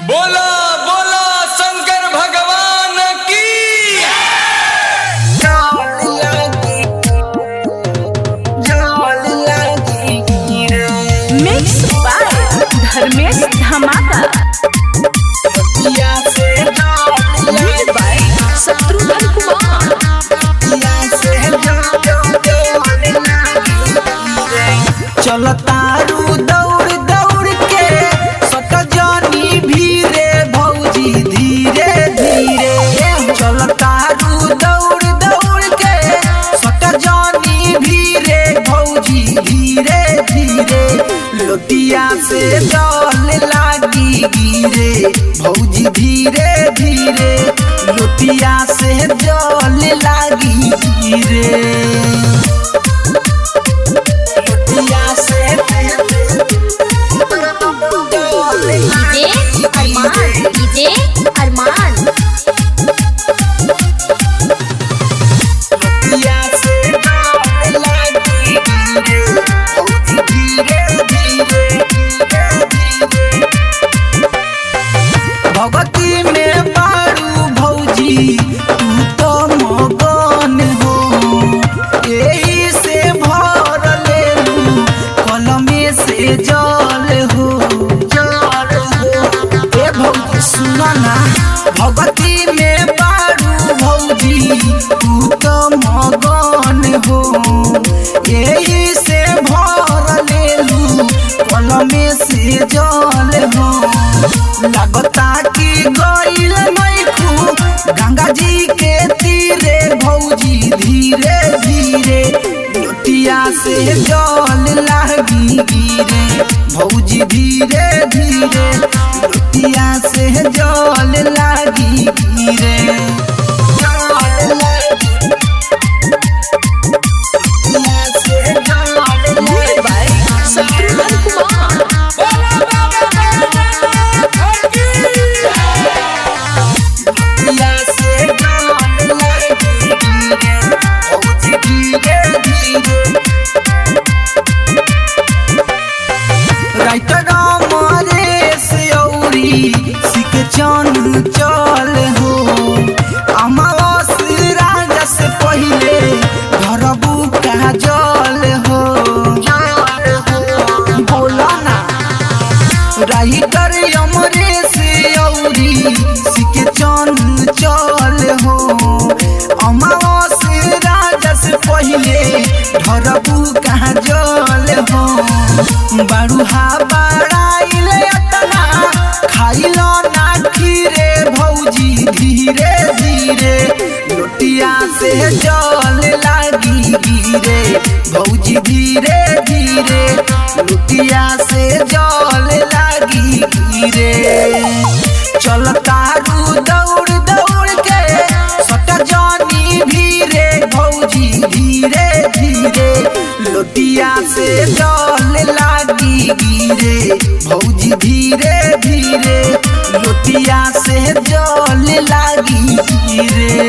बोला बोला शंकर भगवान की। Mix by Dharmesh Dhamaka. Music by Shatrughan Kumar. चलतारू दौड़ दौड़ के सट जानी भीरे भौजी धीरे धीरे। चलतारू दौड़ दौड़ के सट जानी भीरे भौजी धीरे धीरे। लोटिया से जल लागी गिरे भौजी धीरे धीरे। लोटिया से जल लागी गिरे। डीजे अरमान भगती में बारू भौजी तू तो मगन हो। यही से भर लेलू कलमे से जल हो। ए भौजी सुना ना, भगती में बारू भौजी तू तो मगन हो। यही से भर लेलू कलमे से जल हो। लागता कि गइल नइखू गंगा जी के तीरे भौजी धीरे धीरे। लोटिया से जल लागी गिरे भौजी धीरे धीरे। लोटिया से जल लागी गिरे। Music by Shatrughan Kumar. चल हो अमावस्या राजा से पहले धरबू का जल हो। बोला ना राइटर अमरेश औरी सिके चल हो। अमावस्या राजा से पहले धरबू का जल हो। बारूहा बड़ाइल अतना खाइलो ना खीरे भौजी धीरे धीरे। लोटिया से जल लागी गिरे भौजी धीरे धीरे। लोटिया से जल लागी गिरे। चलतारू दौड़ दौड़ के सट जानी भीरे भौजी धीरे धीरे। लोटिया से जल लागी गिरे भौजी धीरे धीरे। लोटिया से जल लागी गिरे।